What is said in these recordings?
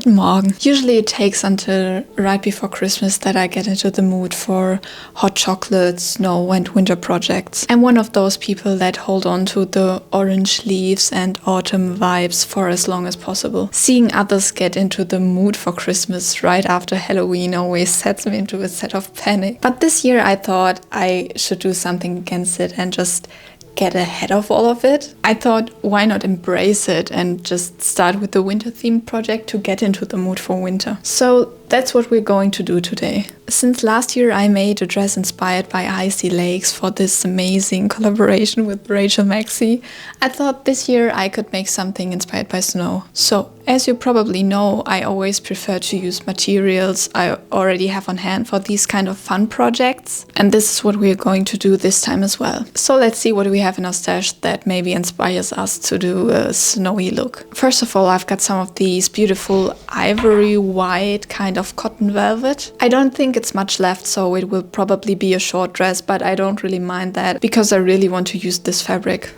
Guten Morgen. Usually it takes until right before Christmas that I get into the mood for hot chocolate, snow and winter projects. I'm one of those people that hold on to the orange leaves and autumn vibes for as long as possible. Seeing others get into the mood for Christmas right after Halloween always sets me into a set of panic. But this year I thought I should do something against it and just get ahead of all of it. I thought, why not embrace it and just start with the winter themed project to get into the mood for winter. So that's what we're going to do today. Since last year I made a dress inspired by icy lakes for this amazing collaboration with Rachel Maxey, I thought this year I could make something inspired by snow. So as you probably know, I always prefer to use materials I already have on hand for these kind of fun projects. And this is what we're going to do this time as well. So let's see what we have in our stash that maybe inspires us to do a snowy look. First of all, I've got some of these beautiful ivory white kind of cotton velvet. I don't think it's much left, so it will probably be a short dress, but I don't really mind that because I really want to use this fabric.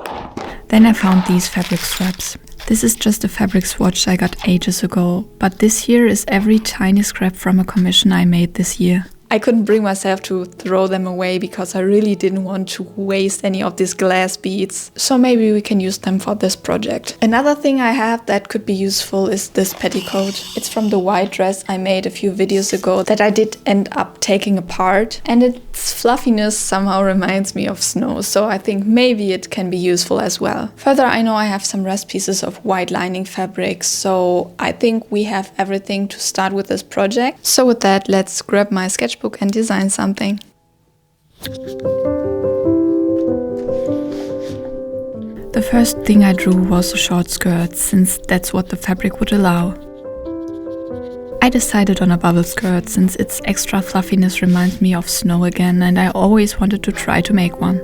Then I found these fabric scraps. This is just a fabric swatch I got ages ago, but this here is every tiny scrap from a commission I made this year. I couldn't bring myself to throw them away because I really didn't want to waste any of these glass beads. So maybe we can use them for this project. Another thing I have that could be useful is this petticoat. It's from the white dress I made a few videos ago that I did end up taking apart. And its fluffiness somehow reminds me of snow, so I think maybe it can be useful as well. Further, I know I have some rest pieces of white lining fabric, so I think we have everything to start with this project. So with that, let's grab my sketchbook and design something. The first thing I drew was a short skirt, since that's what the fabric would allow. I decided on a bubble skirt since its extra fluffiness reminds me of snow again, and I always wanted to try to make one.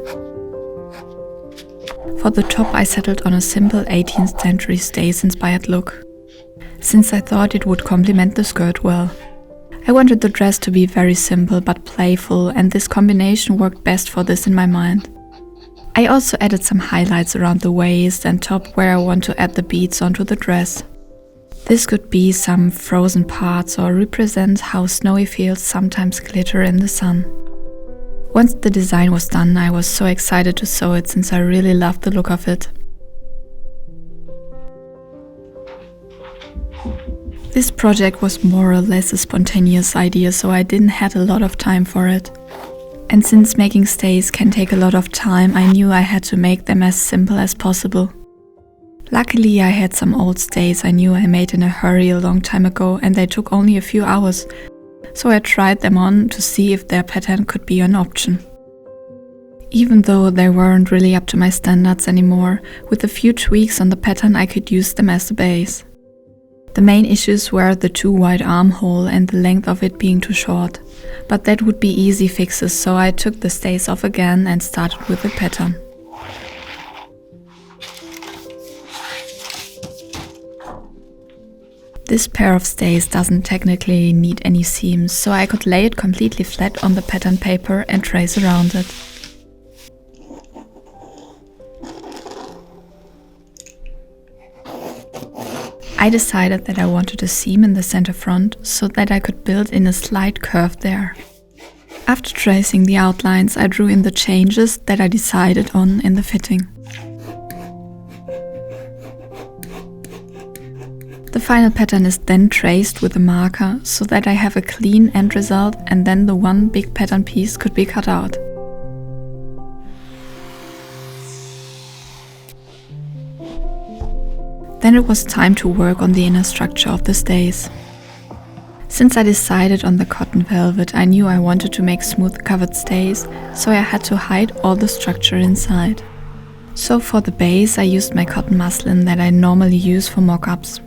For the top I settled on a simple 18th century stays inspired look, since I thought it would complement the skirt well. I wanted the dress to be very simple but playful, and this combination worked best for this in my mind. I also added some highlights around the waist and top where I want to add the beads onto the dress. This could be some frozen parts or represent how snowy fields sometimes glitter in the sun. Once the design was done, I was so excited to sew it since I really loved the look of it. This project was more or less a spontaneous idea, so I didn't have a lot of time for it. And since making stays can take a lot of time, I knew I had to make them as simple as possible. Luckily, I had some old stays I knew I made in a hurry a long time ago, and they took only a few hours, so I tried them on to see if their pattern could be an option. Even though they weren't really up to my standards anymore, with a few tweaks on the pattern I could use them as a base. The main issues were the too wide armhole and the length of it being too short, but that would be easy fixes, so I took the stays off again and started with the pattern. This pair of stays doesn't technically need any seams, so I could lay it completely flat on the pattern paper and trace around it. I decided that I wanted a seam in the center front so that I could build in a slight curve there. After tracing the outlines, I drew in the changes that I decided on in the fitting. The final pattern is then traced with a marker so that I have a clean end result, and then the one big pattern piece could be cut out. Then it was time to work on the inner structure of the stays. Since I decided on the cotton velvet, I knew I wanted to make smooth covered stays, so I had to hide all the structure inside. So for the base I used my cotton muslin that I normally use for mock-ups.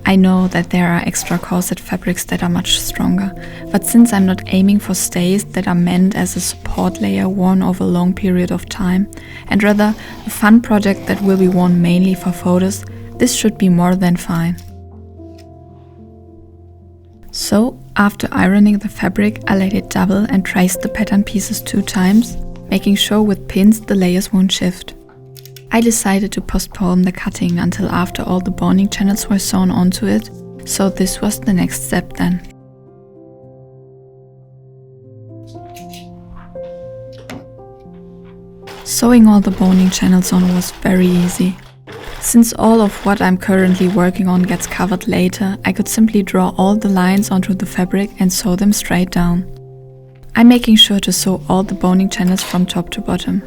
I know that there are extra corset fabrics that are much stronger, but since I'm not aiming for stays that are meant as a support layer worn over a long period of time, and rather a fun project that will be worn mainly for photos, this should be more than fine. So, after ironing the fabric, I laid it double and traced the pattern pieces 2 times, making sure with pins the layers won't shift. I decided to postpone the cutting until after all the bonding channels were sewn onto it, So this was the next step then. Sewing all the boning channels on was very easy. Since all of what I'm currently working on gets covered later, I could simply draw all the lines onto the fabric and sew them straight down. I'm making sure to sew all the boning channels from top to bottom.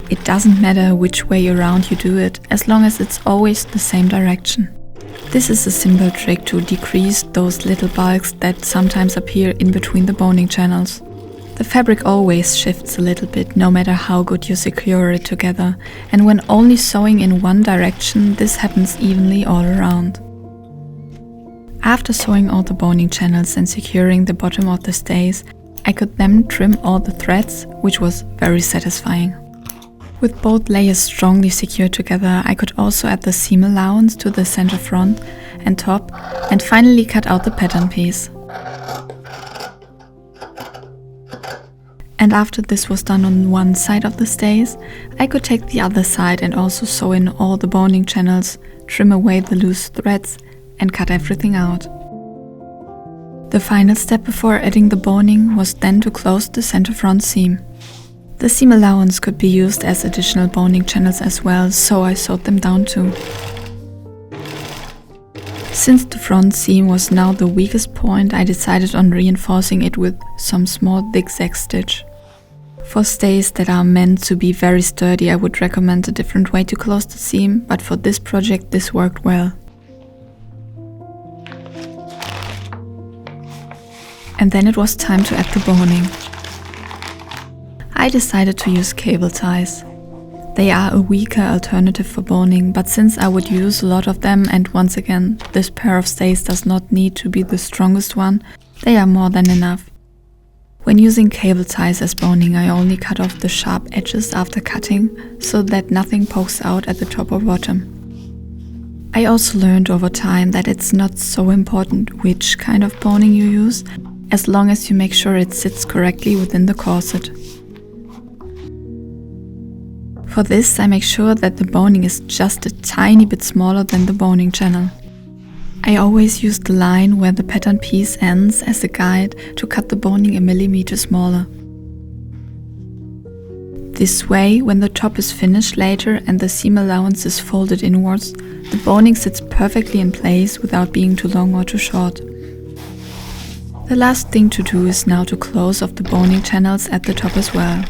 It doesn't matter which way around you do it, as long as it's always the same direction. This is a simple trick to decrease those little bulks that sometimes appear in between the boning channels. The fabric always shifts a little bit, no matter how good you secure it together, and when only sewing in one direction, this happens evenly all around. After sewing all the boning channels and securing the bottom of the stays, I could then trim all the threads, which was very satisfying. With both layers strongly secured together, I could also add the seam allowance to the center front and top, and finally cut out the pattern piece. And after this was done on one side of the stays, I could take the other side and also sew in all the boning channels, trim away the loose threads and cut everything out. The final step before adding the boning was then to close the center front seam. The seam allowance could be used as additional boning channels as well, so I sewed them down too. Since the front seam was now the weakest point, I decided on reinforcing it with some small zigzag stitch. For stays that are meant to be very sturdy, I would recommend a different way to close the seam, but for this project this worked well. And then it was time to add the boning. I decided to use cable ties. They are a weaker alternative for boning, but since I would use a lot of them, and once again, this pair of stays does not need to be the strongest one, they are more than enough. When using cable ties as boning, I only cut off the sharp edges after cutting, so that nothing pokes out at the top or bottom. I also learned over time that it's not so important which kind of boning you use, as long as you make sure it sits correctly within the corset. For this, I make sure that the boning is just a tiny bit smaller than the boning channel. I always use the line where the pattern piece ends as a guide to cut the boning a millimeter smaller. This way, when the top is finished later and the seam allowance is folded inwards, the boning sits perfectly in place without being too long or too short. The last thing to do is now to close off the boning channels at the top as well.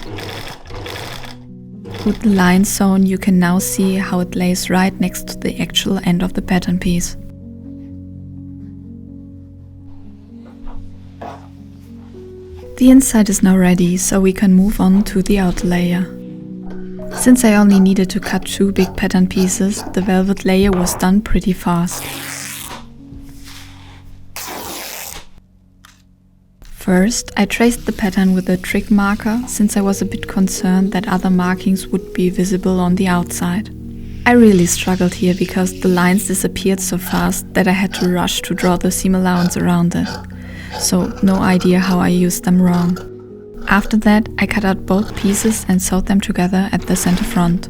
With the line sewn, you can now see how it lays right next to the actual end of the pattern piece. The inside is now ready, so we can move on to the outer layer. Since I only needed to cut 2 big pattern pieces, the velvet layer was done pretty fast. First, I traced the pattern with a trick marker, since I was a bit concerned that other markings would be visible on the outside. I really struggled here because the lines disappeared so fast that I had to rush to draw the seam allowance around it. So no idea how I used them wrong. After that, I cut out both pieces and sewed them together at the center front.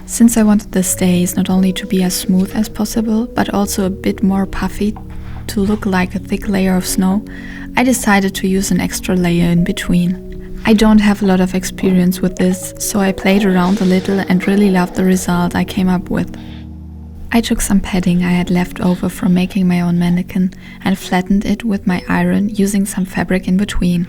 Since I wanted the stays not only to be as smooth as possible, but also a bit more puffy to look like a thick layer of snow, I decided to use an extra layer in between. I don't have a lot of experience with this, so I played around a little and really loved the result I came up with. I took some padding I had left over from making my own mannequin and flattened it with my iron using some fabric in between.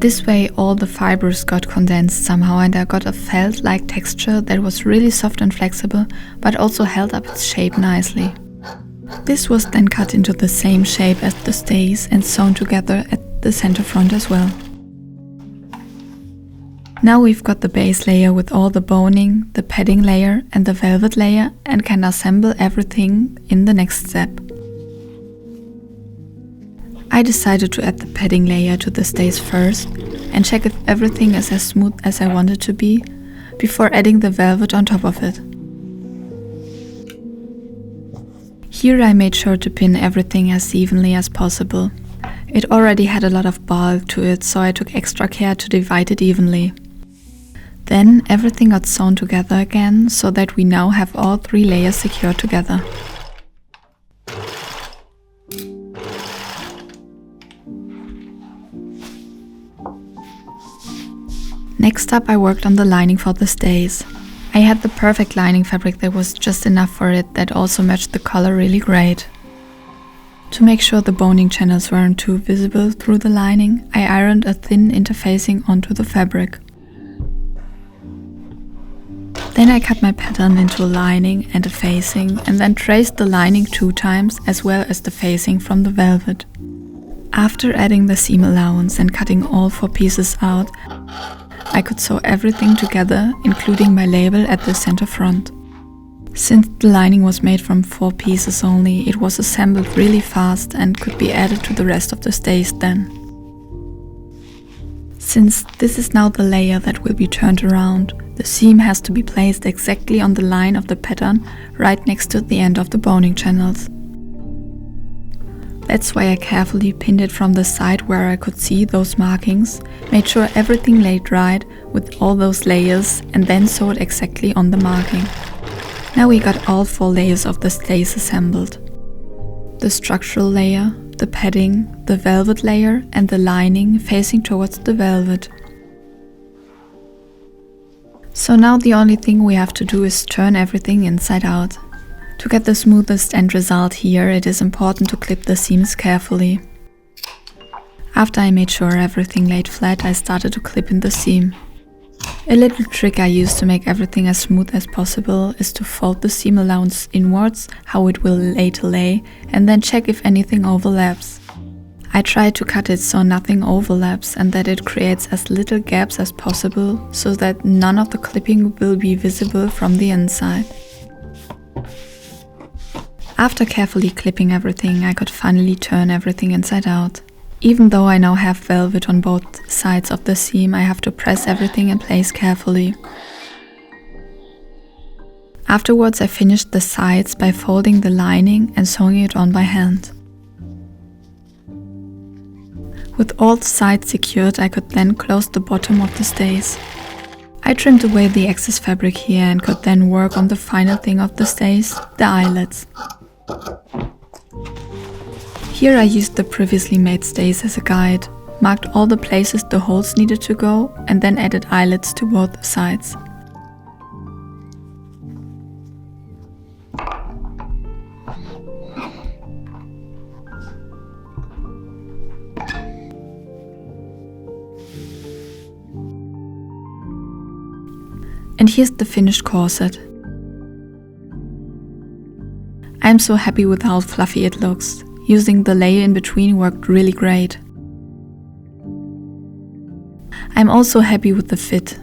This way all the fibers got condensed somehow and I got a felt-like texture that was really soft and flexible, but also held up its shape nicely. This was then cut into the same shape as the stays and sewn together at the center front as well. Now we've got the base layer with all the boning, the padding layer and the velvet layer, and can assemble everything in the next step. I decided to add the padding layer to the stays first and check if everything is as smooth as I want it to be before adding the velvet on top of it. Here I made sure to pin everything as evenly as possible. It already had a lot of bulk to it, so I took extra care to divide it evenly. Then everything got sewn together again, so that we now have all 3 layers secured together. Next up, I worked on the lining for the stays. I had the perfect lining fabric that was just enough for it, that also matched the color really great. To make sure the boning channels weren't too visible through the lining, I ironed a thin interfacing onto the fabric. Then I cut my pattern into a lining and a facing, and then traced the lining 2 times as well as the facing from the velvet. After adding the seam allowance and cutting all 4 pieces out, I could sew everything together, including my label at the center front. Since the lining was made from 4 pieces only, it was assembled really fast and could be added to the rest of the stays then. Since this is now the layer that will be turned around, the seam has to be placed exactly on the line of the pattern, right next to the end of the boning channels. That's why I carefully pinned it from the side where I could see those markings, made sure everything laid right with all those layers, and then sewed exactly on the marking. Now we got all 4 layers of the stays assembled. The structural layer, the padding, the velvet layer and the lining facing towards the velvet. So now the only thing we have to do is turn everything inside out. To get the smoothest end result here, it is important to clip the seams carefully. After I made sure everything laid flat, I started to clip in the seam. A little trick I use to make everything as smooth as possible is to fold the seam allowance inwards, how it will later lay, and then check if anything overlaps. I try to cut it so nothing overlaps and that it creates as little gaps as possible, so that none of the clipping will be visible from the inside. After carefully clipping everything, I could finally turn everything inside out. Even though I now have velvet on both sides of the seam, I have to press everything in place carefully. Afterwards, I finished the sides by folding the lining and sewing it on by hand. With all the sides secured, I could then close the bottom of the stays. I trimmed away the excess fabric here and could then work on the final thing of the stays, the eyelets. Here I used the previously made stays as a guide, marked all the places the holes needed to go, and then added eyelets to both sides. And here's the finished corset. I'm so happy with how fluffy it looks. Using the layer in between worked really great. I'm also happy with the fit.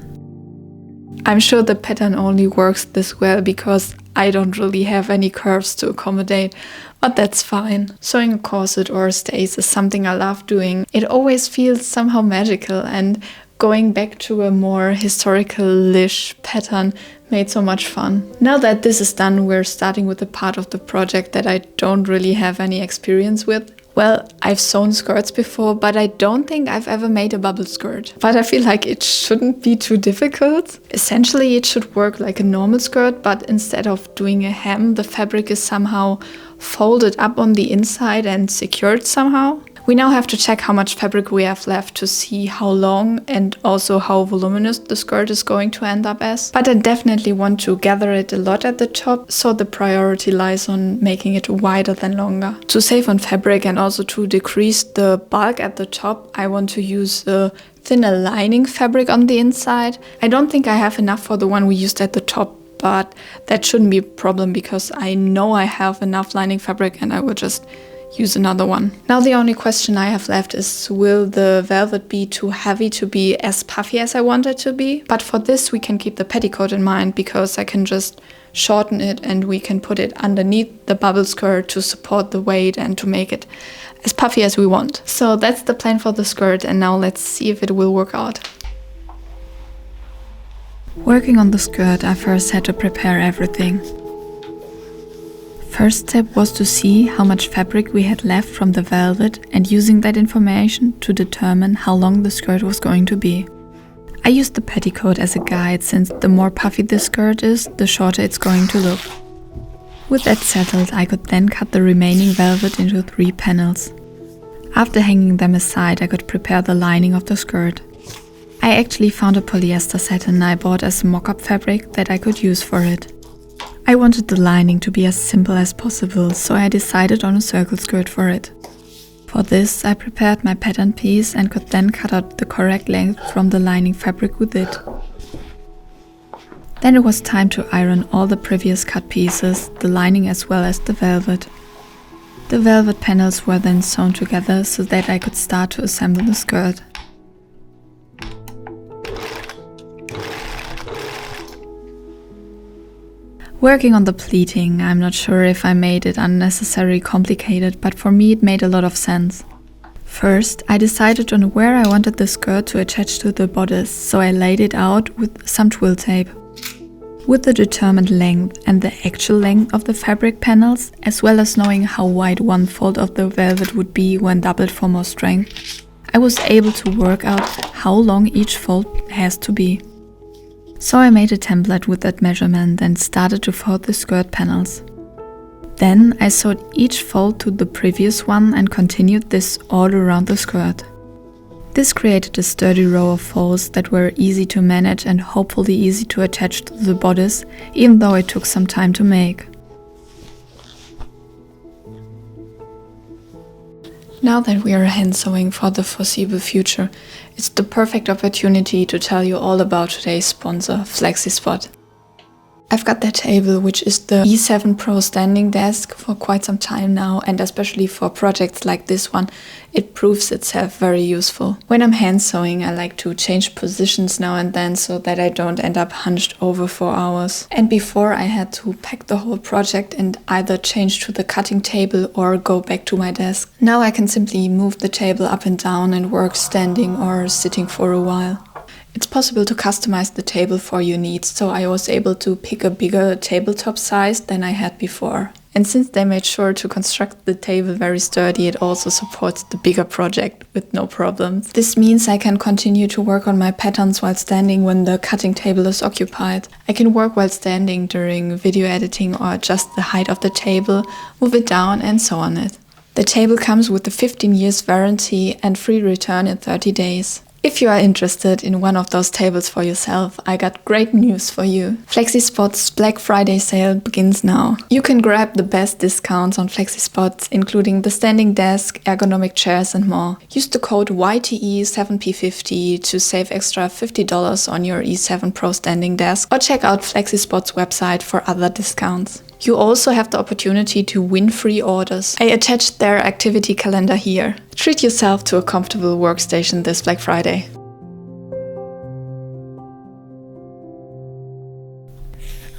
I'm sure the pattern only works this well because I don't really have any curves to accommodate, but that's fine. Sewing a corset or stays is something I love doing. It always feels somehow magical, and going back to a more historical-ish pattern made so much fun. Now that this is done, we're starting with the part of the project that I don't really have any experience with. Well, I've sewn skirts before, but I don't think I've ever made a bubble skirt. But I feel like it shouldn't be too difficult. Essentially, it should work like a normal skirt, but instead of doing a hem, the fabric is somehow folded up on the inside and secured somehow. We now have to check how much fabric we have left to see how long and also how voluminous the skirt is going to end up as. But I definitely want to gather it a lot at the top, so the priority lies on making it wider than longer. To save on fabric and also to decrease the bulk at the top, I want to use a thinner lining fabric on the inside. I don't think I have enough for the one we used at the top, but that shouldn't be a problem because I know I have enough lining fabric and I will just use another one. Now the only question I have left is, will the velvet be too heavy to be as puffy as I want it to be? But for this we can keep the petticoat in mind, because I can just shorten it and we can put it underneath the bubble skirt to support the weight and to make it as puffy as we want. So that's the plan for the skirt, and now let's see if it will work out. Working on the skirt, I first had to prepare everything. First step was to see how much fabric we had left from the velvet and using that information to determine how long the skirt was going to be. I used the petticoat as a guide since the more puffy the skirt is, the shorter it's going to look. With that settled, I could then cut the remaining velvet into 3 panels. After hanging them aside, I could prepare the lining of the skirt. I actually found a polyester satin I bought as mock-up fabric that I could use for it. I wanted the lining to be as simple as possible, so I decided on a circle skirt for it. For this, I prepared my pattern piece and could then cut out the correct length from the lining fabric with it. Then it was time to iron all the previous cut pieces, the lining as well as the velvet. The velvet panels were then sewn together so that I could start to assemble the skirt. Working on the pleating, I'm not sure if I made it unnecessarily complicated, but for me it made a lot of sense. First, I decided on where I wanted the skirt to attach to the bodice, so I laid it out with some twill tape. With the determined length and the actual length of the fabric panels, as well as knowing how wide one fold of the velvet would be when doubled for more strength, I was able to work out how long each fold has to be. So I made a template with that measurement and started to fold the skirt panels. Then I sewed each fold to the previous one and continued this all around the skirt. This created a sturdy row of folds that were easy to manage and hopefully easy to attach to the bodice, even though it took some time to make. Now that we are hand sewing for the foreseeable future, it's the perfect opportunity to tell you all about today's sponsor, FlexiSpot. I've got that table, which is the E7 Pro standing desk, for quite some time now, and especially for projects like this one, it proves itself very useful. When I'm hand sewing, I like to change positions now and then so that I don't end up hunched over for hours. And before I had to pack the whole project and either change to the cutting table or go back to my desk. Now I can simply move the table up and down and work standing or sitting for a while. It's possible to customize the table for your needs, so I was able to pick a bigger tabletop size than I had before. And since they made sure to construct the table very sturdy, it also supports the bigger project with no problems. This means I can continue to work on my patterns while standing when the cutting table is occupied. I can work while standing during video editing or adjust the height of the table, move it down and so on it. The table comes with a 15 years warranty and free return in 30 days. If you are interested in one of those tables for yourself, I got great news for you. FlexiSpot's Black Friday sale begins now. You can grab the best discounts on FlexiSpot, including the standing desk, ergonomic chairs and more. Use the code YTE7P50 to save extra $50 on your E7 Pro standing desk, or check out FlexiSpot's website for other discounts. You also have the opportunity to win free orders. I attached their activity calendar here. Treat yourself to a comfortable workstation this Black Friday.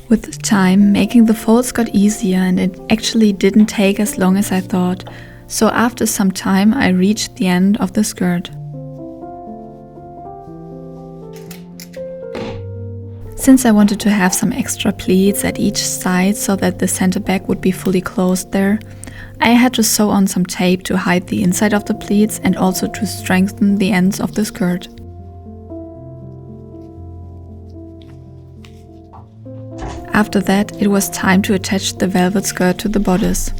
With time, making the folds got easier and it actually didn't take as long as I thought. So after some time, I reached the end of the skirt. Since I wanted to have some extra pleats at each side so that the center back would be fully closed there, I had to sew on some tape to hide the inside of the pleats and also to strengthen the ends of the skirt. After that, it was time to attach the velvet skirt to the bodice.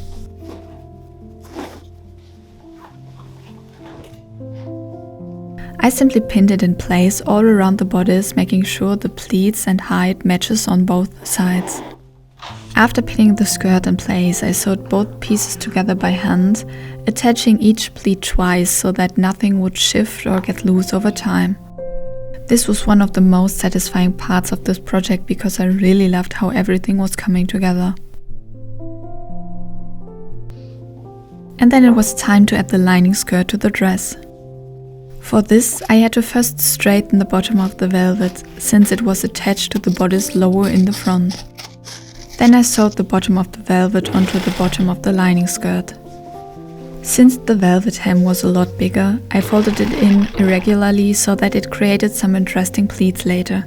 I simply pinned it in place all around the bodice, making sure the pleats and height matches on both sides. After pinning the skirt in place, I sewed both pieces together by hand, attaching each pleat twice so that nothing would shift or get loose over time. This was one of the most satisfying parts of this project because I really loved how everything was coming together. And then it was time to add the lining skirt to the dress. For this, I had to first straighten the bottom of the velvet, since it was attached to the bodice lower in the front. Then I sewed the bottom of the velvet onto the bottom of the lining skirt. Since the velvet hem was a lot bigger, I folded it in irregularly so that it created some interesting pleats later.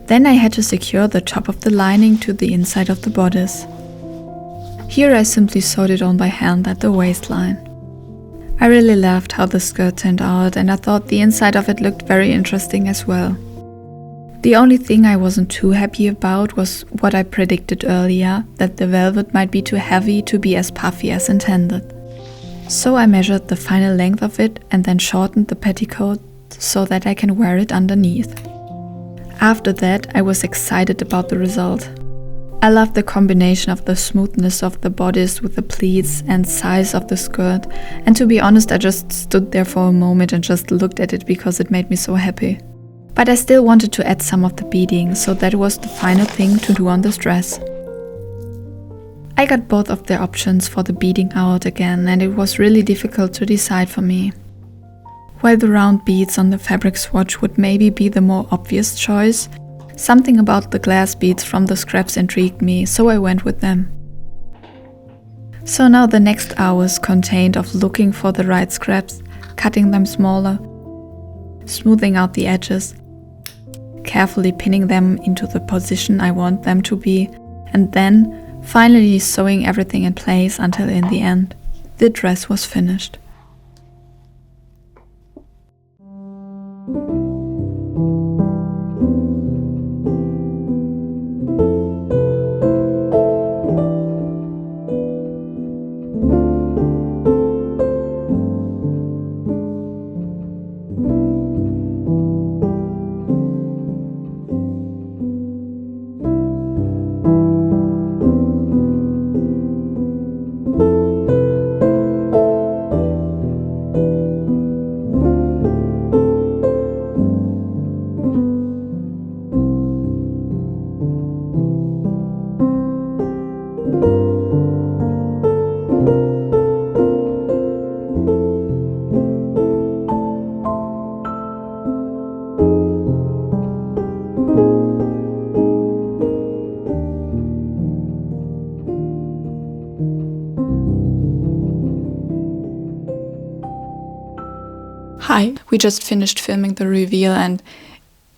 Then I had to secure the top of the lining to the inside of the bodice. Here I simply sewed it on by hand at the waistline. I really loved how the skirt turned out and I thought the inside of it looked very interesting as well. The only thing I wasn't too happy about was what I predicted earlier, that the velvet might be too heavy to be as puffy as intended. So I measured the final length of it and then shortened the petticoat so that I can wear it underneath. After that, I was excited about the result. I loved the combination of the smoothness of the bodice with the pleats and size of the skirt, and to be honest, I just stood there for a moment and just looked at it because it made me so happy. But I still wanted to add some of the beading, so that was the final thing to do on this dress. I got both of the options for the beading out again, and it was really difficult to decide for me. While the round beads on the fabric swatch would maybe be the more obvious choice, something about the glass beads from the scraps intrigued me, so I went with them. So now the next hours contained of looking for the right scraps, cutting them smaller, smoothing out the edges, carefully pinning them into the position I want them to be, and then finally sewing everything in place until in the end, the dress was finished. Hi, we just finished filming the reveal, and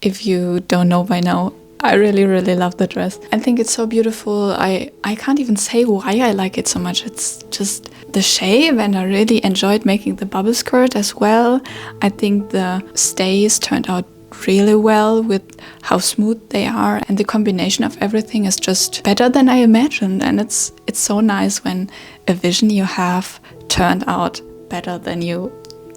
if you don't know by now, I really love the dress. I think it's so beautiful. I can't even say why I like it so much. It's just the shape, and I really enjoyed making the bubble skirt as well. I think the stays turned out really well with how smooth they are, and the combination of everything is just better than I imagined, and it's so nice when a vision you have turned out better than you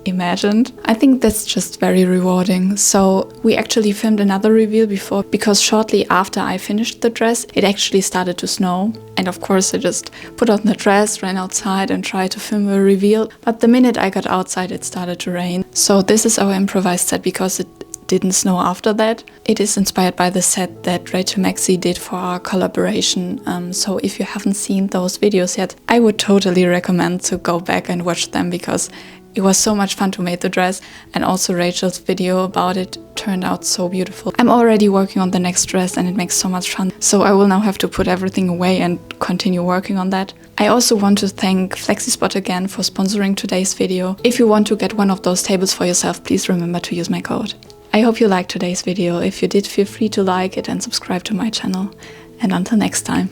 imagined. I think that's just very rewarding. So we actually filmed another reveal before, because shortly after I finished the dress it actually started to snow, and of course I just put on the dress, ran outside and tried to film a reveal, but the minute I got outside it started to rain. So this is our improvised set because it didn't snow after that. It is inspired by the set that Rachel Maxey did for our collaboration, so if you haven't seen those videos yet, I would totally recommend to go back and watch them, because it was so much fun to make the dress, and also Rachel's video about it turned out so beautiful. I'm already working on the next dress and it makes so much fun, so I will now have to put everything away and continue working on that. I also want to thank FlexiSpot again for sponsoring today's video. If you want to get one of those tables for yourself, please remember to use my code. I hope you liked today's video. If you did, feel free to like it and subscribe to my channel. And until next time.